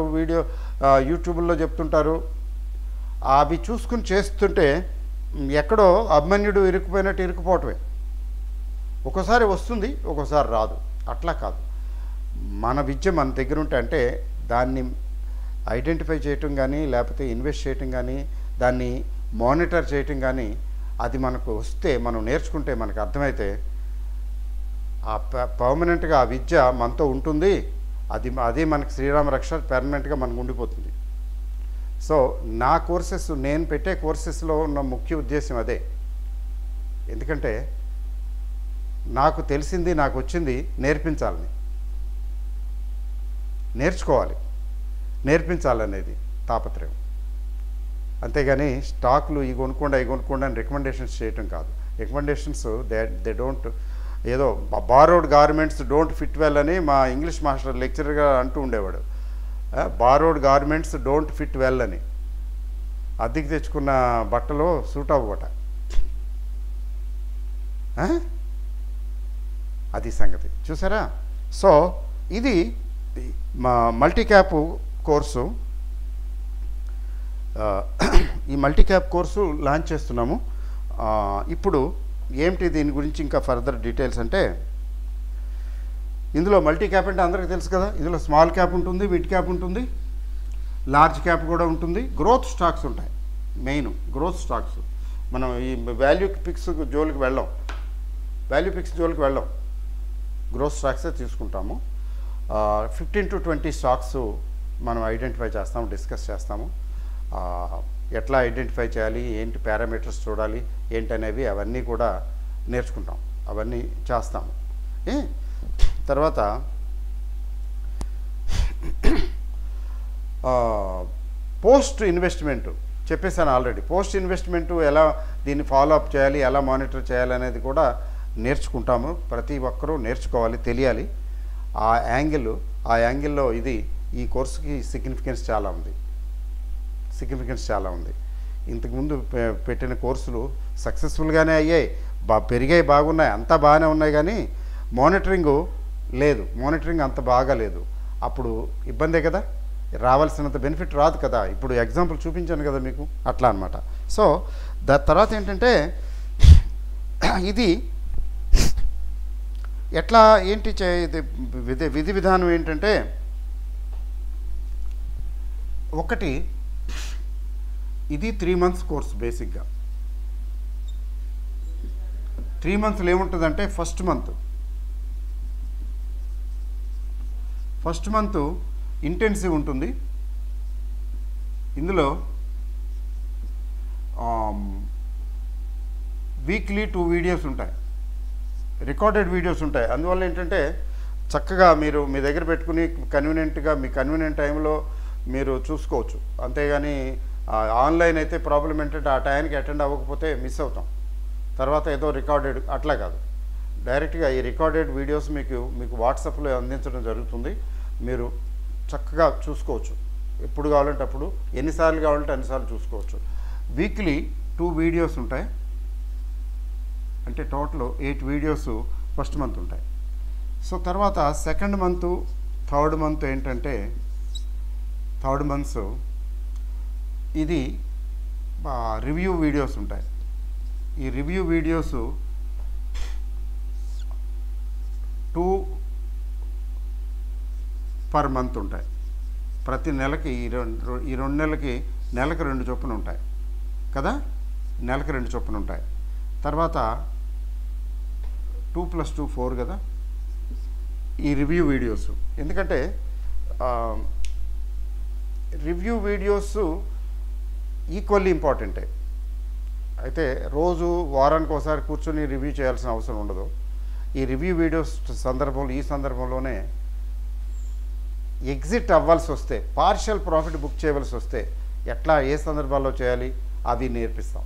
యూట్యూబ్లో చెప్తుంటారు. అవి చూసుకుని చేస్తుంటే ఎక్కడో అభిమన్యుడు ఇరుక్కుపోయినట్టు ఇరుక్కుపోవటమే. ఒక్కోసారి వస్తుంది, ఒక్కోసారి రాదు. అట్లా కాదు. మన విద్య మన దగ్గర ఉంటే, అంటే దాన్ని ఐడెంటిఫై చేయటం కానీ, లేకపోతే ఇన్వెస్ట్ చేయటం కానీ, దాన్ని మానిటర్ చేయటం కానీ, అది మనకు వస్తే, మనం నేర్చుకుంటే, మనకు అర్థమైతే పర్మనెంట్గా ఆ విద్య మనతో ఉంటుంది. అది మనకి శ్రీరామ రక్ష పర్మనెంట్గా మనకు ఉండిపోతుంది. సో నా కోర్సెస్, నేను పెట్టే కోర్సెస్లో ఉన్న ముఖ్య ఉద్దేశం అదే. ఎందుకంటే నాకు తెలిసింది, నాకు వచ్చింది నేర్పించాలని, నేర్పించాలనేది తాపత్రయం. అంతేగాని స్టాక్లు ఈ కొనుక్కోండి అని రికమెండేషన్స్ చేయటం కాదు. రికమెండేషన్స్ దే డోంట్, ఏదో borrowed garments don't fit well అని మా ఇంగ్లీష్ మాస్టర్ లెక్చరర్గా అంటూ ఉండేవాడు. Borrowed garments don't fit well అని. అద్దెకి తెచ్చుకున్న బట్టలు సూట్ అవ్వట. అది సంగతి. చూసారా? సో ఇది మా మల్టీ క్యాప్ కోర్సు. ఈ మల్టీ క్యాప్ కోర్సు లాంచ్ చేస్తున్నాము. ఇప్పుడు ఏమిటి దీని గురించి ఇంకా ఫర్దర్ డీటెయిల్స్ అంటే, ఇందులో మల్టీ క్యాప్ అంటే అందరికీ తెలుసు కదా, ఇందులో స్మాల్ క్యాప్ ఉంటుంది, మిడ్ క్యాప్ ఉంటుంది, లార్జ్ క్యాప్ కూడా ఉంటుంది, గ్రోత్ స్టాక్స్ ఉంటాయి. Main growth stocks. మనం ఈ వాల్యూ పిక్స్ జోలికి వెళ్ళాం, గ్రోత్ స్టాక్సే తీసుకుంటాము. 15 to 20 స్టాక్స్ మనం ఐడెంటిఫై చేస్తాము, డిస్కస్ చేస్తాము. ఎట్లా ఐడెంటిఫై చేయాలి, ఏంటి పారామీటర్స్ చూడాలి ఏంటనేవి అవన్నీ కూడా నేర్చుకుంటాం, అవన్నీ చేస్తాము. తర్వాత పోస్ట్ ఇన్వెస్ట్మెంట్ చెప్పేసాను ఆల్రెడీ. పోస్ట్ ఇన్వెస్ట్మెంట్ ఎలా దీన్ని ఫాలో అప్ చేయాలి, ఎలా మానిటర్ చేయాలి అనేది కూడా నేర్చుకుంటాము. ప్రతి ఒక్కరూ నేర్చుకోవాలి, తెలియాలి. ఆ యాంగిల్లో ఈ కోర్సుకి సిగ్నిఫికెన్స్ చాలా ఉంది. ఇంతకుముందు పెట్టిన కోర్సులు సక్సెస్ఫుల్గానే అయ్యాయి, పెరిగాయి, బాగున్నాయి, అంతా బాగానే ఉన్నాయి. కానీ మానిటరింగ్ అంత బాగా లేదు. అప్పుడు ఇబ్బందే కదా, రావాల్సినంత బెనిఫిట్ రాదు కదా. ఇప్పుడు ఎగ్జాంపుల్ చూపించాను కదా మీకు, అట్లా అనమాట. సో తర్వాత ఏంటంటే ఇది ఎట్లా ఏంటి విధి విధానం ఏంటంటే, ఒకటి ఇది 3 months కోర్స్. బేసిక్గా 3 monthsలో ఏముంటుందంటే, ఫస్ట్ మంత్ ఇంటెన్సివ్ ఉంటుంది. ఇందులో వీక్లీ 2 వీడియోస్ ఉంటాయి, రికార్డెడ్ వీడియోస్ ఉంటాయి. అందువల్ల ఏంటంటే చక్కగా మీరు మీ దగ్గర పెట్టుకుని మీ కన్వీనియంట్ టైంలో మీరు చూసుకోవచ్చు. అంతేగాని ఆన్లైన్ అయితే ప్రాబ్లం ఏంటంటే ఆ టైంకి అటెండ్ అవ్వకపోతే మిస్ అవుతాం, తర్వాత ఏదో రికార్డెడ్ అట్లా కాదు. డైరెక్ట్గా ఈ రికార్డెడ్ వీడియోస్ మీకు వాట్సాప్లో అందించడం జరుగుతుంది. మీరు చక్కగా చూసుకోవచ్చు, ఎప్పుడు కావాలంటే అప్పుడు, ఎన్నిసార్లు కావాలంటే అన్నిసార్లు చూసుకోవచ్చు. వీక్లీ 2 వీడియోస్ ఉంటాయి, అంటే టోటల్ 8 వీడియోస్ ఫస్ట్ మంత్ ఉంటాయి. సో తర్వాత సెకండ్ మంత్, థర్డ్ మంత్ ఏంటంటే, థర్డ్ మంత్స్ ఇది రివ్యూ వీడియోస్ ఉంటాయి. ఈ రివ్యూ వీడియోస్ 2 per month ఉంటాయి. ప్రతి నెలకి ఈ 2 నెలలకి నెలకు 2 చొప్పున ఉంటాయి కదా, నెలకు 2 చొప్పున ఉంటాయి. తర్వాత 2 + 2 4 కదా ఈ రివ్యూ వీడియోస్. ఎందుకంటే రివ్యూ వీడియోస్ ఈక్వల్లీ ఇంపార్టెంటే. అయితే రోజు వారానికి ఒకసారి కూర్చొని రివ్యూ చేయాల్సిన అవసరం ఉండదు. ఈ రివ్యూ వీడియోస్ ఈ సందర్భంలోనే ఎగ్జిట్ అవ్వాల్సి వస్తే, పార్షియల్ ప్రాఫిట్ బుక్ చేయవలసి వస్తే ఎట్లా, ఏ సందర్భాల్లో చేయాలి అవి నేర్పిస్తాం.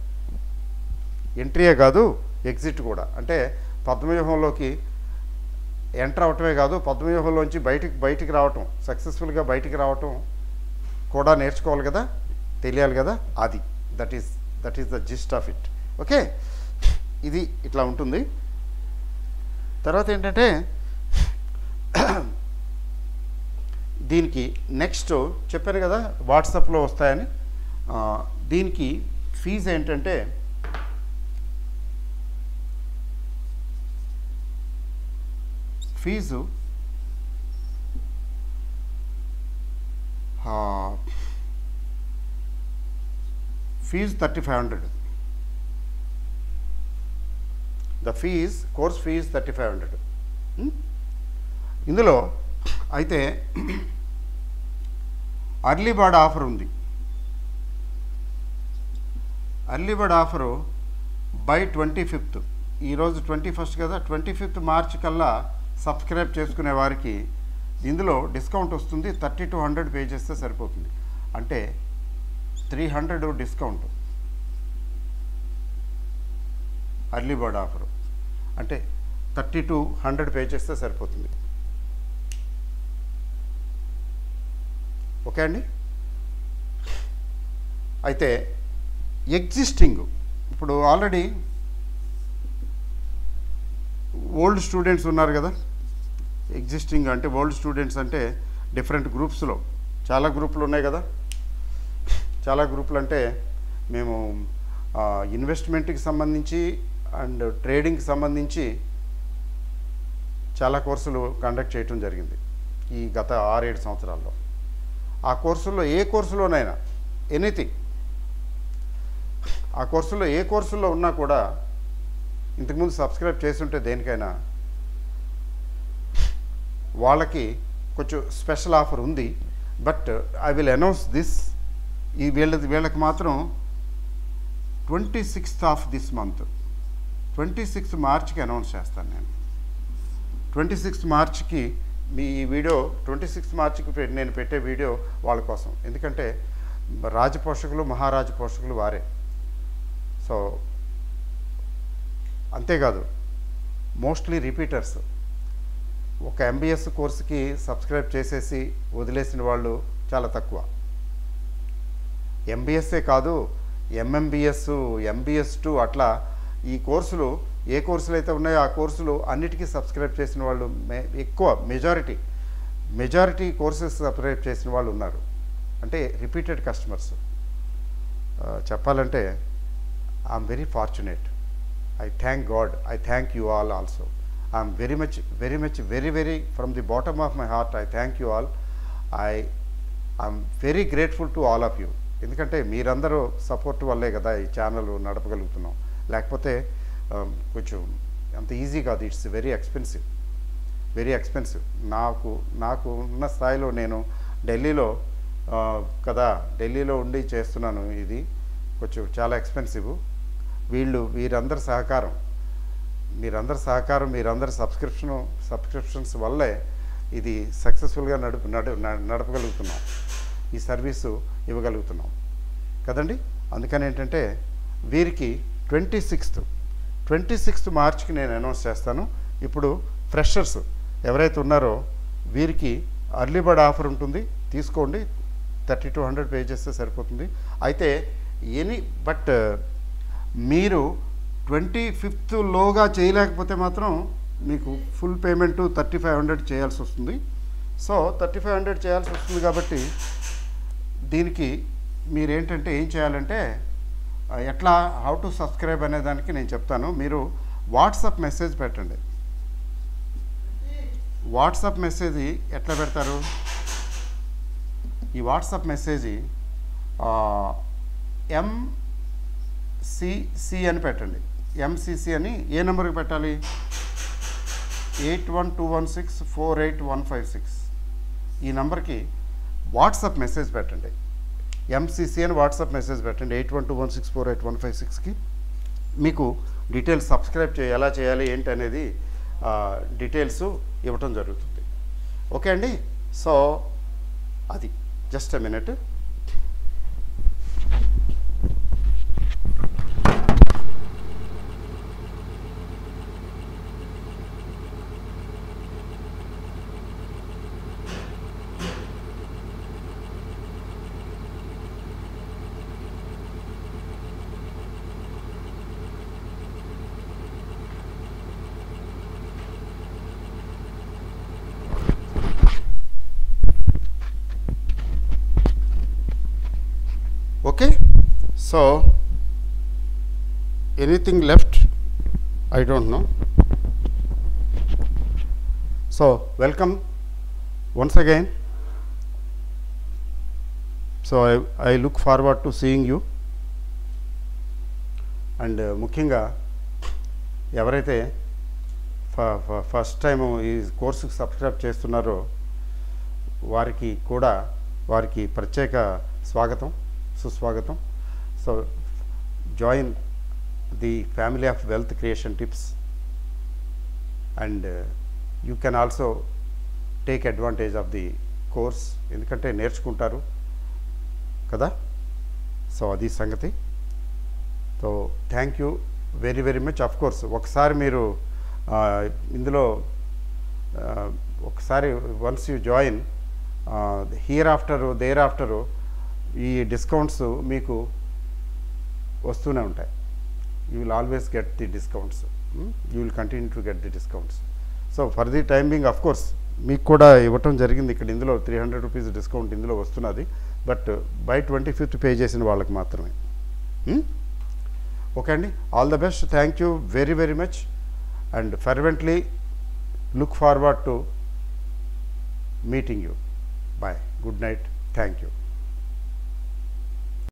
ఎంట్రీయే కాదు, ఎగ్జిట్ కూడా. అంటే పద్మవ్యూహంలోకి ఎంటర్ అవటమే కాదు, పద్మవ్యూహంలోంచి బయటికి రావటం, సక్సెస్ఫుల్గా బయటికి రావటం కూడా నేర్చుకోవాలి కదా, తెలియాలి కదా. అది that is the gist of it. Okay, ఇది ఇట్లా ఉంటుంది. తర్వాత ఏంటంటే దీనికి నెక్స్ట్ చెప్పాను కదా వాట్సాప్లో వస్తాయని. దీనికి ఫీజు ఏంటంటే, ఫీజు ఫీజు 3500. Course fee 3500. ఇందులో అయితే అర్లీ బర్డ్ ఆఫర్ ఉంది. Early bird offer by 25th, ఈరోజు 21st కదా, 25th March కల్లా సబ్స్క్రైబ్ చేసుకునే వారికి ఇందులో డిస్కౌంట్ వస్తుంది. 30 to 100 పే చేస్తే సరిపోతుంది. అంటే 300 డిస్కౌంట్ అర్లీ బర్డ్ ఆఫరు. అంటే 30 to 100 పే చేస్తే సరిపోతుంది. ఓకే అండి. అయితే ఎగ్జిస్టింగ్, ఇప్పుడు ఆల్రెడీ ఓల్డ్ స్టూడెంట్స్ ఉన్నారు కదా. ఎగ్జిస్టింగ్ అంటే ఓల్డ్ స్టూడెంట్స్ అంటే డిఫరెంట్ గ్రూప్స్లో, చాలా గ్రూపులు ఉన్నాయి కదా. చాలా గ్రూపులు అంటే మేము ఇన్వెస్ట్మెంట్కి సంబంధించి అండ్ ట్రేడింగ్కి సంబంధించి చాలా కోర్సులు కండక్ట్ చేయటం జరిగింది ఈ గత 6-7 సంవత్సరాల్లో. ఆ కోర్సుల్లో ఏ కోర్సులోనైనా ఎనీథింగ్ ఆ కోర్సులో ఏ కోర్సుల్లో ఉన్నా కూడా ఇంతకుముందు సబ్స్క్రైబ్ చేస్తుంటే దేనికైనా వాళ్ళకి కొంచెం స్పెషల్ ఆఫర్ ఉంది. But I will announce this. ఈ వీళ్ళకి మాత్రం 26th of this month 26th మార్చ్కి అనౌన్స్ చేస్తాను నేను. 26th మార్చ్కి మీ ఈ వీడియో 26th మార్చికి నేను పెట్టే వీడియో వాళ్ళ కోసం. ఎందుకంటే రాజపోషకులు మహారాజపోషకులు వారే. సో అంతేకాదు మోస్ట్లీ రిపీటర్స్. ఒక MBS కోర్సుకి సబ్స్క్రైబ్ చేసేసి వదిలేసిన వాళ్ళు చాలా తక్కువ. MBSఏ కాదు, MMBS, MBS2 అట్లా ఈ కోర్సులు ఏ కోర్సులు అయితే ఉన్నాయో ఆ కోర్సులు అన్నిటికీ సబ్స్క్రైబ్ చేసిన వాళ్ళు ఎక్కువ మెజారిటీ కోర్సెస్ సబ్స్క్రైబ్ చేసిన వాళ్ళు ఉన్నారు. అంటే రిపీటెడ్ కస్టమర్స్. చెప్పాలంటే I'm very fortunate. I thank God. I thank you all also. I am very from the bottom of my heart I thank you all. I am very grateful to all of you. ఎందుకంటే మీరందరూ support వల్లే కదా ఈ channel నడపగలుగుతున్నాం. లేకపోతే కొంచెం అంత easy కాదు. It's very expensive. నాకు ఉన్న స్థాయిలో నేను ఢిల్లీలో ఢిల్లీలో ఉండి చేస్తున్నాను. ఇది కొంచెం చాలా ఎక్స్పెన్సివ్. వీరందరి సహకారం, మీరందరి సబ్స్క్రిప్షన్స్ వల్లే ఇది సక్సెస్ఫుల్గా నడపగలుగుతున్నాం. ఈ సర్వీసు ఇవ్వగలుగుతున్నాం కదండి. అందుకని ఏంటంటే వీరికి 26th మార్చ్కి నేను అనౌన్స్ చేస్తాను. ఇప్పుడు ఫ్రెషర్స్ ఎవరైతే ఉన్నారో వీరికి అర్లీ బర్డ్ ఆఫర్ ఉంటుంది. తీసుకోండి. 3200 పేజెస్ సరిపోతుంది. అయితే బట్ మీరు 25th లోగా చేయలేకపోతే మాత్రం మీకు ఫుల్ పేమెంటు 3500 చేయాల్సి వస్తుంది. సో 3500 చేయాల్సి వస్తుంది కాబట్టి దీనికి మీరేంటంటే ఏం చేయాలంటే ఎట్లా హౌ టు సబ్స్క్రైబ్ అనే దానికి నేను చెప్తాను. మీరు వాట్సాప్ మెసేజ్ పెట్టండి. వాట్సాప్ మెసేజ్ ఎట్లా పెడతారు? ఈ వాట్సాప్ మెసేజ్ MCC అని పెట్టండి. MCC అని ఏ నెంబర్కి పెట్టాలి? 8121648156 ఈ నెంబర్కి వాట్సాప్ మెసేజ్ పెట్టండి. MCC అని వాట్సాప్ మెసేజ్ పెట్టండి 8121648156కి. మీకు డీటెయిల్స్ సబ్స్క్రైబ్ ఎలా చేయాలి ఏంటి అనేది డీటెయిల్స్ ఇవ్వటం జరుగుతుంది. ఓకే అండి. సో అది just a minute. Okay, so anything left? I don't know. So welcome once again. So I look forward to seeing you. And ముఖ్యంగా ఎవరైతే ఫస్ట్ టైం ఈ కోర్సుకు సబ్స్క్రైబ్ చేస్తున్నారో వారికి ప్రత్యేక స్వాగతం, సుస్వాగతం. So join the family of wealth creation tips and you can also take advantage of the course. ఎందుకంటే నేర్చుకుంటారు కదా. సో అది సంగతి. So thank you very very much. Of course ఒకసారి మీరు ఇందులో ఒకసారి once you join here after there after ఈ డిస్కౌంట్స్ మీకు వస్తూనే ఉంటాయి. You will always get the discounts. You will continue to get the discounts. So for the time being of course మీకు కూడా ఇవ్వటం జరిగింది. ఇక్కడ ఇందులో 300 రూపీస్ డిస్కౌంట్ ఇందులో వస్తున్నది. బట్ బై 25th పే చేసిన వాళ్ళకి మాత్రమే. ఓకే అండి. All the best. Thank you very very much and fervently look forward to meeting you. Bye. Good night. Thank you.